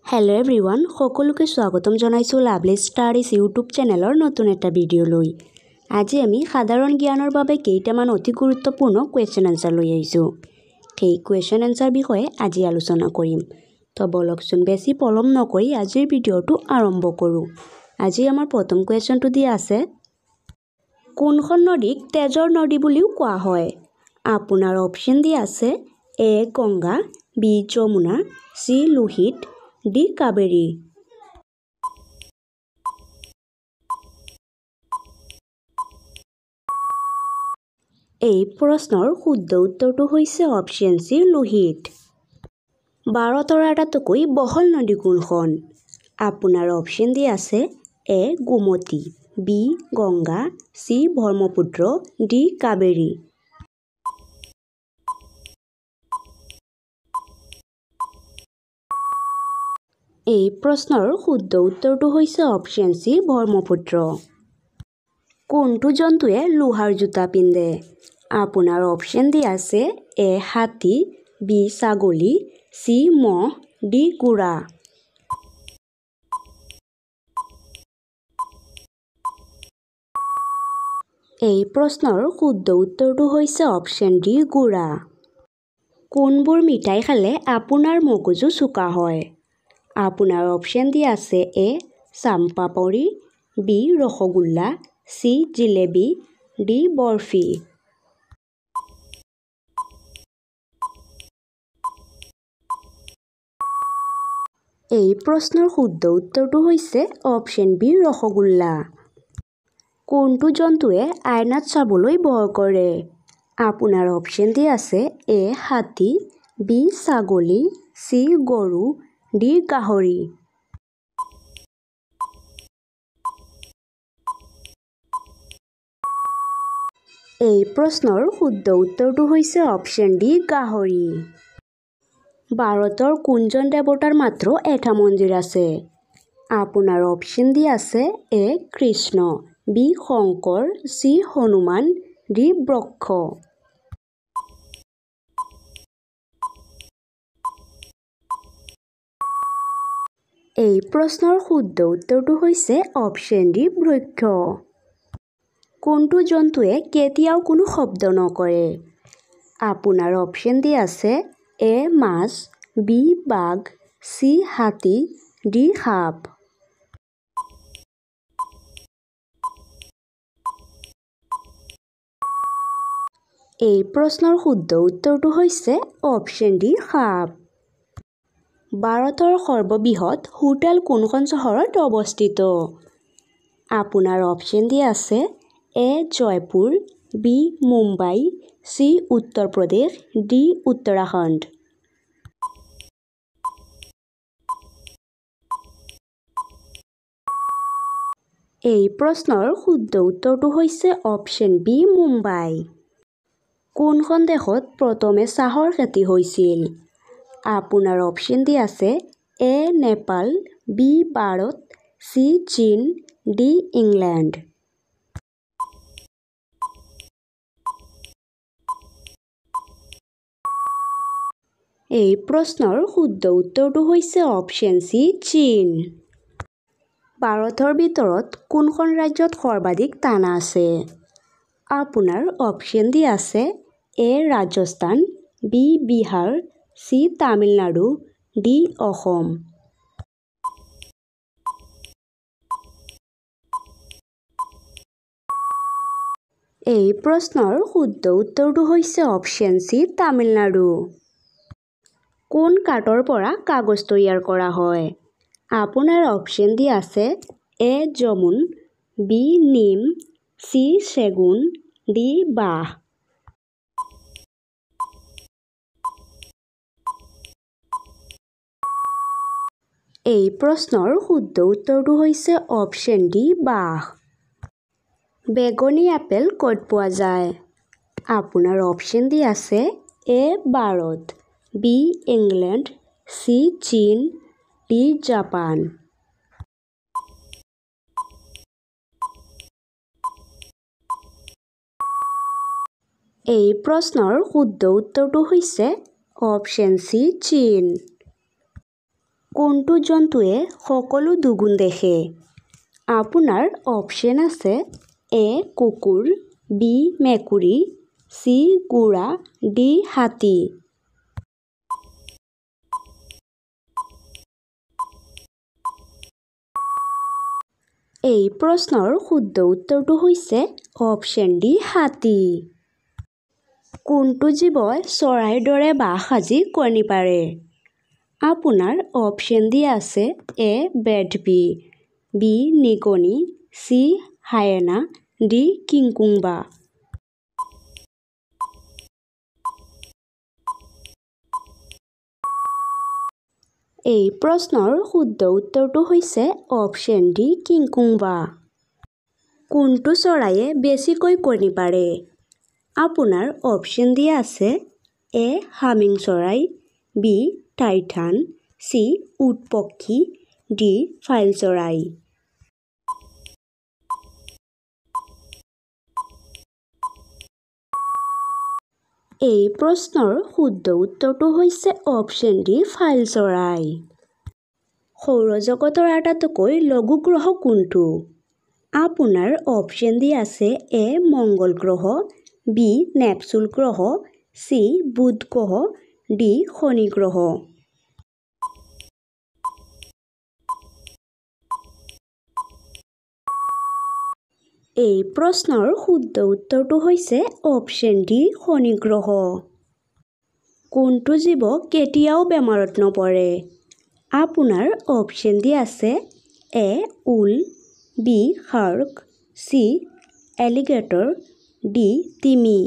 Hello' everyone, সকলোকে স্বাগতম জনাইছোঁ লাভলি ষ্টাডিজ ইউটিউব চেনেলৰ নতুন এটা ভিডিঅ'লৈ। আজি আমি সাধাৰণ জ্ঞানৰ বাবে কেইটামান অতি গুৰুত্বপূৰ্ণ কুৱেশ্যন এনচাৰ লৈ আহিছোঁ। সেই কুৱেশ্যন এনচাৰ বিষয়ে আজি আলোচনা কৰিম। তো বলকচোন বেছি পলম নকৰি আজিৰ ভিডিঅ'টো আৰম্ভ কৰোঁ। আজি আমাৰ প্ৰথম কুৱেশ্যনটো দিয়া আছে, কোনখন নদীক তেজৰ নদী বুলিও কোৱা হয়? আপোনাৰ অপশ্যন দিয়া আছে A Ganga, B Yamuna, C Lohit, D Kaveri. এই প্ৰশ্নৰ শুদ্ধ উত্তৰটো হৈছে অপশ্যন চি লোহিত। ভাৰতৰ আটাইতকৈ বহল নদী কোনখন? আপোনাৰ অপশ্যন দিয়া আছে A Gomti, B Ganga, C Brahmaputra, D Kaveri. এই প্ৰশ্নৰ শুদ্ধ উত্তৰটো হৈছে অপশ্যন চি ব্ৰহ্মপুত্ৰ। কোনটো জন্তুৱে লোহাৰ জোতা পিন্ধে? আপোনাৰ অপশ্যন দিয়া আছে এ হাতী, বি ছাগলী, চি মহ, ডি ঘোঁৰা। এই প্ৰশ্নৰ শুদ্ধ উত্তৰটো হৈছে অপশ্যন ডি ঘোঁৰা। কোনবোৰ মিঠাই খালে আপোনাৰ মগজু চোকা হয়? আপোনাৰ অপশ্যন দিয়া আছে এ চাম্পাপৰি, B rasgulla, C jalebi, D barfi. এই প্ৰশ্নৰ শুদ্ধ উত্তৰটো হৈছে অপশ্যন বি ৰসগোল্লা। কোনটো জন্তুৱে আইনাত চাবলৈ ভয় কৰে? আপোনাৰ অপশ্যন দিয়া আছে এ হাতী, বি ছাগলী, চি গৰু, ডি গাহৰি। এই প্ৰশ্নৰ শুদ্ধ উত্তৰটো হৈছে অপশ্যন ডি গাহৰি। ভাৰতৰ কোনজন দেৱতাৰ মাত্ৰ এটা মন্দিৰ আছে? আপোনাৰ অপশ্যন দিয়া আছে A Krishna, B Shankar, C Hanuman, D বৃক্ষ। এই প্ৰশ্নৰ শুদ্ধ উত্তৰটো হৈছে অপশ্যন ডি বৃক্ষ। কোনটো জন্তুৱে কেতিয়াও কোনো শব্দ নকৰে? আপোনাৰ অপশ্যন দিয়া আছে এ মাছ, বি বাঘ, চি হাতী, ডি সাপ। এই প্ৰশ্নৰ শুদ্ধ উত্তৰটো হৈছে অপশ্যন ডি সাপ। ভাৰতৰ সৰ্ববৃহৎ হোটেল কোনখন চহৰত অৱস্থিত? আপোনাৰ অপশ্যন দিয়া আছে এ Jaipur, B Mumbai, C Uttar Pradesh, D Uttarakhand. এই প্ৰশ্নৰ শুদ্ধ উত্তৰটো হৈছে অপশ্যন বি মুম্বাই। কোনখন দেশত প্ৰথমে চাহৰ খেতি হৈছিল? আপোনাৰ অপশ্যন দিয়া আছে এ নেপাল, বি ভাৰত, চি চীন, ডি ইংলেণ্ড। এই প্ৰশ্নৰ শুদ্ধ উত্তৰটো হৈছে অপশ্যন চি চীন। ভাৰতৰ ভিতৰত কোনখন ৰাজ্যত সৰ্বাধিক থানা আছে? আপোনাৰ অপশ্যন দিয়া আছে A Rajasthan, B Bihar, C Tamil Nadu, D Assam. এই প্ৰশ্নৰ শুদ্ধ উত্তৰটো হৈছে অপশ্যন চি তামিলনাডু। কোন কাঠৰ পৰা কাগজ তৈয়াৰ কৰা হয়? আপোনাৰ অপশ্যন দিয়া আছে এ জামুন, বি নিম, চি চেগুন, ডি বাঁহ। এই প্ৰশ্নৰ শুদ্ধ উত্তৰটো হৈছে অপশ্যন ডি বাঁহ। বেগুনী আপেল ক'ত পোৱা যায়? আপোনাৰ অপশ্যন দিয়া আছে এ ভাৰত, বি ইংলেণ্ড, চি চীন, ডি জাপান। এই প্ৰশ্নৰ শুদ্ধ উত্তৰটো হৈছে অপশ্যন চি চীন। কোনটো জন্তুৱে সকলো দুগুণ দেখে? আপোনাৰ অপশ্যন আছে এ কুকুৰ, বি মেকুৰী, চি ঘোঁৰা, ডি হাতী। এই প্ৰশ্নৰ শুদ্ধ উত্তৰটো হৈছে অপশ্যন ডি হাতী। কোনটো জীৱই চৰাইৰ দৰে বাহ সাজি কণী পাৰে? আপোনাৰ অপশ্যন দিয়া আছে এ বেডবি, বি নিগনি, চি হায়েনা, ডি কিংকুম্বা। এই প্ৰশ্নৰ শুদ্ধ উত্তৰটো হৈছে অপশ্যন ডি কিংকুম্বা। কোনটো চৰাইয়ে বেছিকৈ কণী পাৰে? আপোনাৰ অপশ্যন দিয়া আছে এ হামিং চৰাই, বি টাইঠান, চি উট পক্ষী, ডি ফাইল চৰাই। এই প্ৰশ্নৰ শুদ্ধ উত্তৰটো হৈছে অপশ্যন ডি ফাইল চৰাই। সৌৰজগতৰ আটাইতকৈ লঘু গ্ৰহ কোনটো? আপোনাৰ অপশ্যন দিয়া আছে এ মংগল গ্ৰহ, বি নেপচুন গ্ৰহ, চি বুধ গ্ৰহ, ডি শনি গ্ৰহ। এই প্ৰশ্নৰ শুদ্ধ উত্তৰটো হৈছে অপশ্যন ডি শনি গ্ৰহ। কোনটো জীৱ কেতিয়াও বেমাৰত নপৰে? আপোনাৰ অপশ্যন দিয়া আছে এ উল, B shark, C alligator, D তিমি।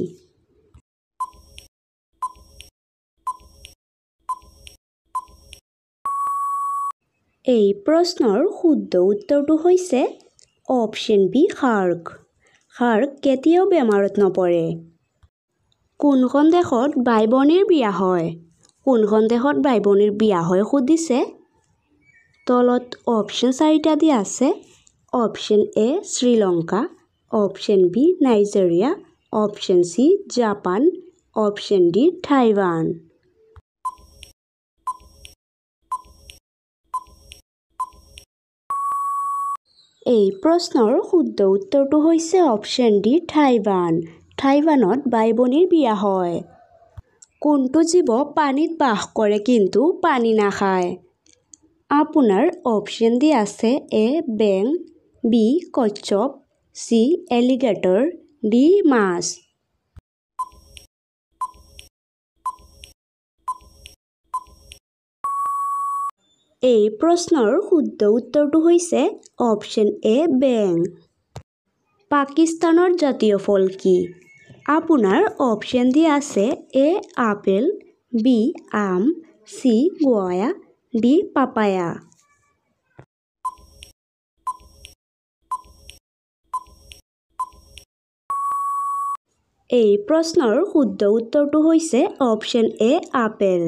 এই প্ৰশ্নৰ শুদ্ধ উত্তৰটো হৈছে অপশ্যন বি শাৰ্ক। শাৰ্ক কেতিয়াও বেমাৰত নপৰে। কোনখন দেশত বাই ভনীৰ বিয়া হয়? কোনখন দেশত বাই ভনীৰ বিয়া হয় সুধিছে। তলত অপশ্যন 4টা দিয়া আছে। Option A Sri Lanka, option B Nigeria, option C Japan, option D Taiwan. এই প্ৰশ্নৰ শুদ্ধ উত্তৰটো হৈছে অপশ্যন ডি টাইৱান। টাইৱানত বাই ভনীৰ বিয়া হয়। কোনটো জীৱ পানীত বাস কৰে কিন্তু পানী নাখায়? আপোনাৰ অপশ্যন দিয়া আছে এ বেং, বি কচ্ছপ, চি এলিগেটৰ, ডি মাছ। এই প্ৰশ্নৰ শুদ্ধ উত্তৰটো হৈছে অপশ্যন এ বেং। পাকিস্তানৰ জাতীয় ফল কি? আপোনাৰ অপশ্যন দিয়া আছে এ আপেল, বি আম, চি গুৱায়া, ডি পাপায়া। এই প্ৰশ্নৰ শুদ্ধ উত্তৰটো হৈছে অপশ্যন এ আপেল।